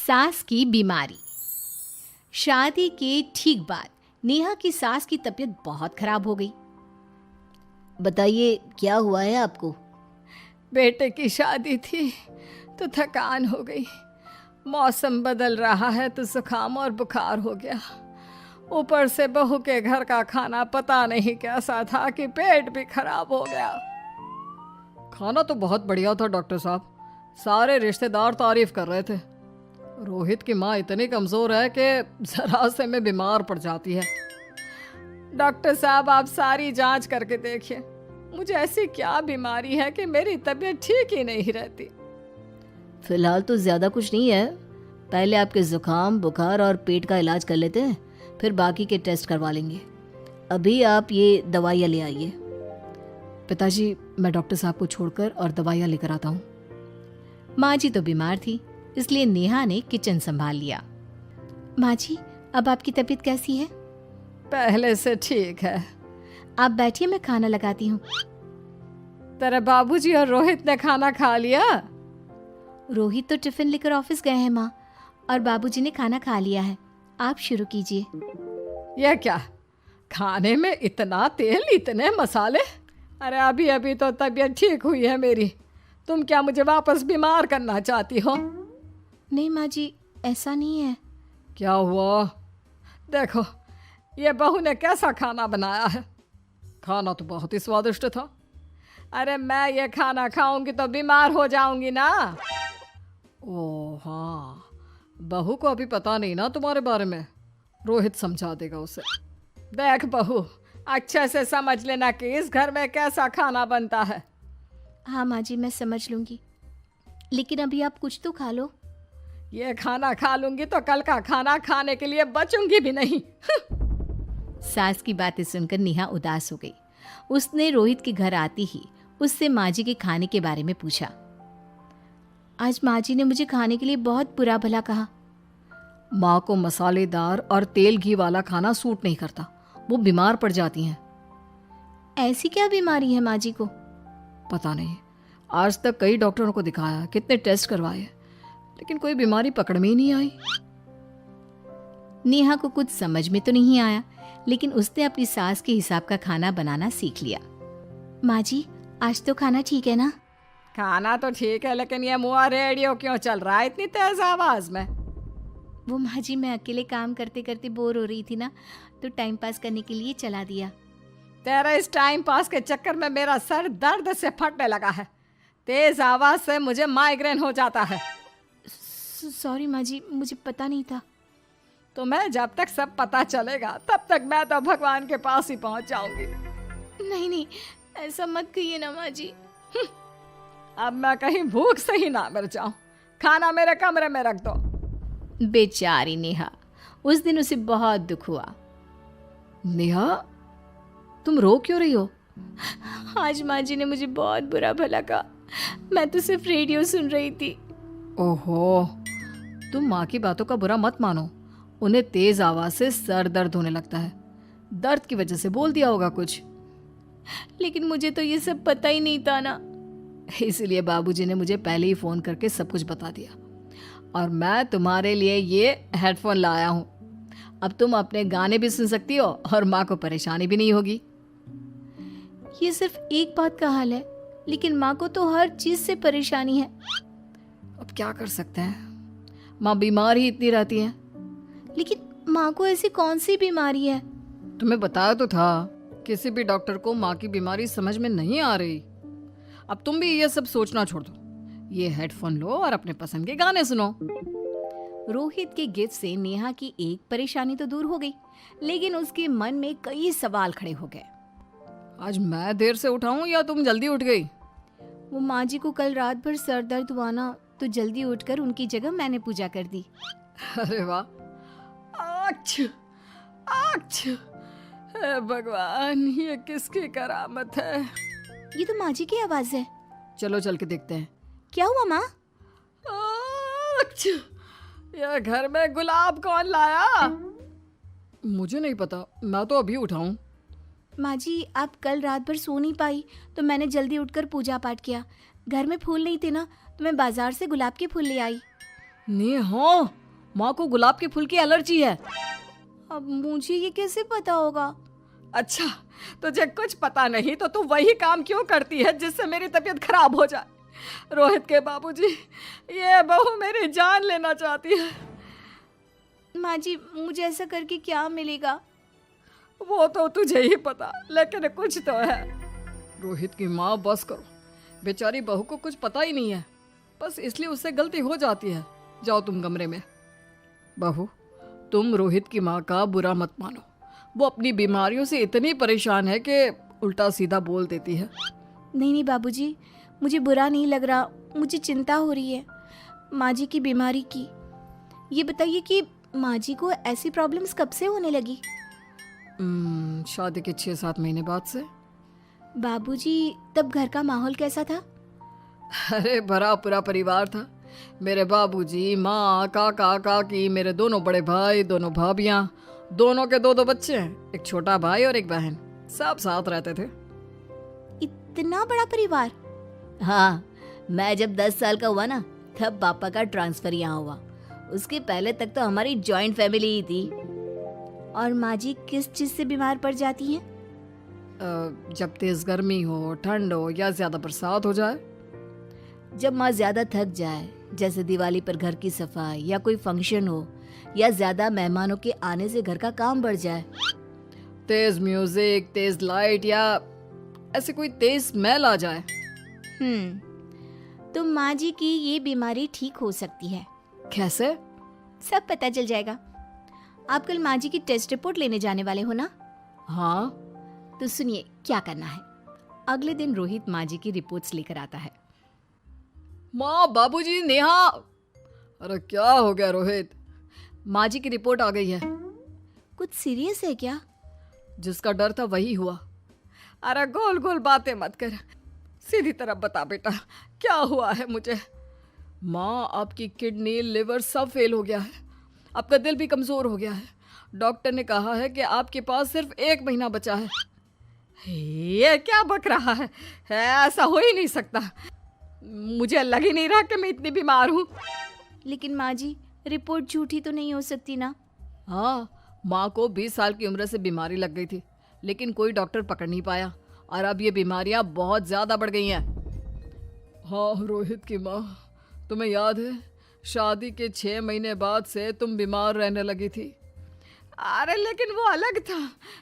सास की बीमारी। शादी के ठीक बाद नेहा की सास की तबीयत बहुत खराब हो गई। बताइए क्या हुआ है आपको? बेटे की शादी थी तो थकान हो गई। मौसम बदल रहा है तो जुकाम और बुखार हो गया। ऊपर से बहू के घर का खाना पता नहीं कैसा था कि पेट भी खराब हो गया। खाना तो बहुत बढ़िया था डॉक्टर साहब, सारे रिश्तेदार तारीफ कर रहे थे। रोहित की माँ इतनी कमज़ोर है कि जरा से में बीमार पड़ जाती है। डॉक्टर साहब आप सारी जांच करके देखिए, मुझे ऐसी क्या बीमारी है कि मेरी तबीयत ठीक ही नहीं रहती। फिलहाल तो ज़्यादा कुछ नहीं है, पहले आपके ज़ुकाम बुखार और पेट का इलाज कर लेते हैं, फिर बाकी के टेस्ट करवा लेंगे। अभी आप ये दवाइयाँ ले आइए। पिताजी मैं डॉक्टर साहब को छोड़कर और दवाइयाँ लेकर आता हूँ। माँ जी तो बीमार थी, इसलिए नेहा ने किचन संभाल लिया। माँ जी अब आपकी तबीयत कैसी है? पहले से ठीक है। आप बैठिए, मैं खाना लगाती हूँ। तेरे बाबूजी और रोहित ने खाना खा लिया? रोहित तो टिफिन लेकर ऑफिस गए हैं माँ, और बाबूजी ने खाना खा लिया है। आप शुरू कीजिए। यह क्या, खाने में इतना तेल इतने मसाले? अरे अभी अभी तो तबीयत ठीक हुई है मेरी, तुम क्या मुझे वापस बीमार करना चाहती हो? नहीं माँ जी, ऐसा नहीं है। क्या हुआ? देखो ये बहू ने कैसा खाना बनाया है। खाना तो बहुत ही स्वादिष्ट था। अरे मैं ये खाना खाऊंगी तो बीमार हो जाऊंगी ना। ओह हाँ, बहू को अभी पता नहीं ना तुम्हारे बारे में, रोहित समझा देगा उसे। देख बहू, अच्छे से समझ लेना कि इस घर में कैसा खाना बनता है। हाँ माँ जी, मैं समझ लूँगी, लेकिन अभी आप कुछ तो खा लो। ये खाना खा लूंगी तो कल का खाना खाने के लिए बचूंगी भी नहीं। सास की बातें सुनकर नेहा उदास हो गई। उसने रोहित के घर आती ही उससे माँ जी के खाने के बारे में पूछा। आज माँ जी ने मुझे खाने के लिए बहुत बुरा भला कहा। माँ को मसालेदार और तेल घी वाला खाना सूट नहीं करता, वो बीमार पड़ जाती हैं। ऐसी क्या बीमारी है माँ जी को? पता नहीं, आज तक कई डॉक्टरों को दिखाया, कितने टेस्ट करवाए, लेकिन कोई बीमारी पकड़ में ही नहीं आई। नेहा को कुछ समझ में तो नहीं आया, लेकिन उसने अपनी सास के हिसाब का खाना बनाना सीख लिया। माँ जी आज तो खाना ठीक है ना? खाना तो ठीक है, लेकिन ये मुआ रेडियो क्यों चल रहा है इतनी तेज आवाज में? वो माँ जी मैं अकेले काम करते करते बोर हो रही थी ना, तो टाइम पास करने के लिए चला दिया। तेरे इस टाइम पास के चक्कर में मेरा सर दर्द से फटने लगा है। तेज आवाज से मुझे माइग्रेन हो जाता है। सॉरी माँ जी, मुझे पता नहीं था। तुम्हें जब तक सब पता चलेगा तब तक मैं तो भगवान के पास ही पहुंच जाऊंगी। नहीं नहीं, ऐसा मत कहिए ना माँ जी। अब मैं कहीं भूख से ही ना मर जाऊं। खाना मेरे कमरे में रख दो। बेचारी नेहा, उस दिन उसे बहुत दुख हुआ। नेहा तुम रो क्यों रही हो? आज माँ जी ने मुझे बहुत बुरा भला कहा, मैं तो सिर्फ रेडियो सुन रही थी। ओहो, तुम माँ की बातों का बुरा मत मानो, उन्हें तेज आवाज से सर दर्द होने लगता है, दर्द की वजह से बोल दिया होगा कुछ। लेकिन मुझे तो ये सब पता ही नहीं था ना, इसलिए बाबूजी ने मुझे पहले ही फोन करके सब कुछ बता दिया, और मैं तुम्हारे लिए ये हेडफोन लाया हूँ। अब तुम अपने गाने भी सुन सकती हो और माँ को परेशानी भी नहीं होगी। ये सिर्फ एक बात का हाल है, लेकिन माँ को तो हर चीज से परेशानी है। अब क्या कर सकते हैं, माँ बीमार ही इतनी रहती है। लेकिन माँ को ऐसी कौन सी बीमारी है? तुम्हें बताया तो था, किसी भी डॉक्टर को माँ की बीमारी समझ में नहीं आ रही। अब तुम भी ये सब सोचना छोड़ दो, ये हेडफोन लो और अपने पसंद के गाने सुनो। रोहित के गिफ्ट से नेहा की एक परेशानी तो दूर हो गई, लेकिन उसके मन में कई सवाल खड़े हो गए। आज मैं देर से उठाऊं या तुम जल्दी उठ गई? वो माँ जी को कल रात भर सर दर्द हुआ ना, तो जल्दी उठकर उनकी जगह मैंने पूजा कर दी। अरे वाह, अच्छा अच्छा, हे भगवान, ये किसकी करामत है? ये तो माँ जी की आवाज है। चलो चल के देखते हैं। क्या हुआ माँ? अच्छा, यह घर में गुलाब कौन लाया? मुझे नहीं पता, मैं तो अभी उठा हूँ। माँ जी आप कल रात भर सो नहीं पाई, तो मैंने जल्दी उठकर पूजा पाठ किया। घर में फूल नहीं थे ना, तो मैं बाजार से गुलाब के फूल ले आई। नेहा, माँ को गुलाब के फूल की एलर्जी है। अब मुझे ये कैसे पता होगा? अच्छा, तुझे कुछ पता नहीं तो तू वही काम क्यों करती है जिससे मेरी तबीयत खराब हो जाए? रोहित के बाबूजी, ये बहू मेरी जान लेना चाहती है। माँ जी, मुझे ऐसा करके क्या मिलेगा? वो तो तुझे ही पता, लेकिन कुछ तो है। रोहित की माँ, बस करो। बेचारी बहू को कुछ पता ही नहीं है, बस इसलिए उससे गलती हो जाती है। जाओ तुम कमरे में। बहू, तुम रोहित की माँ का बुरा मत मानो। वो अपनी बीमारियों से इतनी परेशान है कि उल्टा सीधा बोल देती है। नहीं नहीं बाबूजी, मुझे बुरा नहीं लग रहा, मुझे चिंता हो रही है माँ जी की बीमारी की। ये बताइए कि माँ जी को ऐसी प्रॉब्लम्स कब से होने लगी? शादी के 6-7 महीने बाद से। बाबूजी, तब घर का माहौल कैसा था? अरे भरा पूरा परिवार था। मेरे बाबूजी, माँ, काका, काकी, मेरे दोनों बड़े भाई, दोनों भाभियाँ, दोनों के 2-2 बच्चे हैं, एक छोटा भाई और एक बहन। सब साथ रहते थे। इतना बड़ा परिवार? हाँ, मैं जब 10 साल का हुआ ना, तब पापा का ट्रांसफर यहाँ हुआ। उसके पहले तक तो हमारी जॉइंट फैमिली ही थी। और माँ जी किस चीज से बीमार पड़ जाती हैं? जब तेज गर्मी हो, ठंड हो या ज्यादा बरसात हो जाए। जब माँ ज्यादा थक जाए, जैसे दिवाली पर घर की सफाई या कोई फंक्शन हो, या ज्यादा मेहमानों के आने से घर का काम बढ़ जाए। तेज म्यूजिक, तेज लाइट या ऐसे कोई तेज स्मेल आ जाए। तो माँ जी की ये बीमारी ठीक हो सकती है। कैसे? सब पता चल जाएगा। आप कल माँ जी की टेस्ट रिपोर्ट लेने जाने वाले हो ना? हाँ। तो सुनिए क्या करना है। अगले दिन रोहित माँ जी की रिपोर्ट्स लेकर आता है। माँ, बाबूजी, नेहा। अरे क्या हो गया रोहित? माँ जी की रिपोर्ट आ गई है। कुछ सीरियस है क्या? जिसका डर था वही हुआ। अरे गोल गोल बातें मत कर, सीधी तरफ बता बेटा, क्या हुआ है मुझे? माँ, आपकी किडनी, लिवर सब फेल हो गया है। आपका दिल भी कमज़ोर हो गया है। डॉक्टर ने कहा है कि आपके पास सिर्फ 1 महीना बचा है। ये क्या बक रहा है? ऐसा हो ही नहीं सकता। मुझे लग ही नहीं रहा कि मैं इतनी बीमार हूँ। लेकिन माँ जी, रिपोर्ट झूठी तो नहीं हो सकती ना? हाँ, माँ को 20 साल की उम्र से बीमारी लग गई थी, लेकिन कोई डॉक्टर पकड़ नहीं पाया और अब ये बीमारियां बहुत ज़्यादा बढ़ गई हैं। हाँ रोहित की माँ, तुम्हें याद है शादी के 6 महीने बाद से तुम बीमार रहने लगी थी। अरे लेकिन वो अलग था,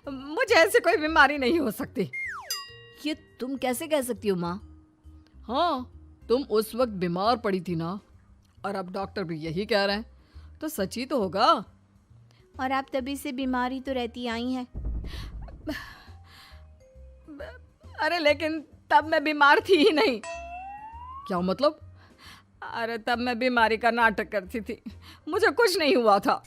मुझे ऐसे कोई बीमारी नहीं हो सकती। ये तुम कैसे कह सकती हो माँ? हाँ, तुम उस वक्त बीमार पड़ी थी ना, और अब डॉक्टर भी यही कह रहे हैं, तो सच ही तो होगा। और आप तभी से बीमार ही तो रहती आई हैं। अरे लेकिन तब मैं बीमार थी ही नहीं। क्या मतलब? अरे तब मैं बीमारी का नाटक करती थी, मुझे कुछ नहीं हुआ था।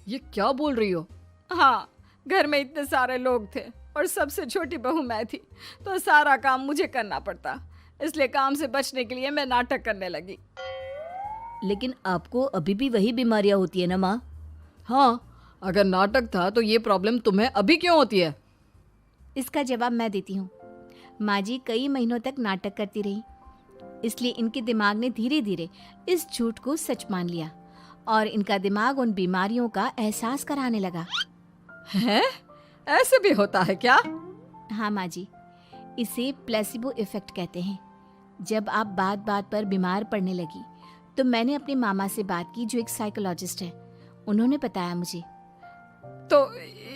ये क्या बोल रही हो? हाँ, घर में इतने सारे लोग थे और सबसे छोटी बहू मैं थी, तो सारा काम मुझे करना पड़ता, इसलिए काम से बचने के लिए मैं नाटक करने लगी। लेकिन आपको अभी भी वही बीमारियां होती है ना माँ? हाँ, अगर नाटक था तो ये प्रॉब्लम तुम्हें अभी क्यों होती है? इसका जवाब मैं देती हूँ। माँ जी कई महीनों तक नाटक करती रही, इसलिए इनके दिमाग ने धीरे धीरे इस झूठ को सच मान लिया और इनका दिमाग उन बीमारियों का एहसास कराने लगा। हैं? ऐसे भी होता है क्या? हाँ माँ जी, इसे प्लेसिबो इफेक्ट कहते हैं। जब आप बात बात पर बीमार पड़ने लगी तो मैंने अपने मामा से बात की जो एक साइकोलॉजिस्ट है। उन्होंने बताया मुझे। तो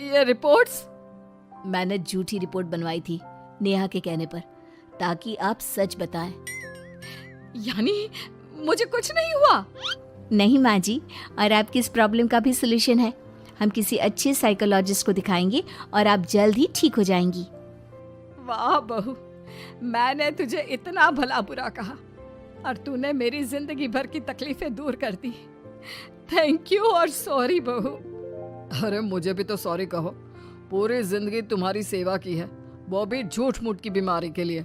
ये रिपोर्ट्स? मैंने झूठी रिपोर्ट बनवाई थी नेहा के कहने पर, ताकि आप सच बताएं। यानी मुझे कुछ नहीं हुआ? नहीं माँ जी, और आपकी इस प्रॉब्लम का भी सोल्यूशन है। हम किसी अच्छे साइकोलॉजिस्ट को दिखाएंगे और आप जल्द ही ठीक हो जाएंगी। वाह बहू, मैंने तुझे इतना भला बुरा कहा और तूने मेरी जिंदगी भर की तकलीफें दूर कर दी। थैंक यू और सॉरी बहू। अरे मुझे भी तो सॉरी कहो, पूरी जिंदगी तुम्हारी सेवा की है, वो भी झूठ मूठ की बीमारी के लिए।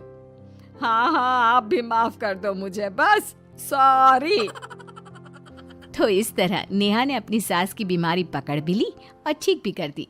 हाँ हाँ, आप भी माफ कर दो मुझे, बस सॉरी। तो इस तरह नेहा ने अपनी सास की बीमारी पकड़ भी ली और ठीक भी कर दी।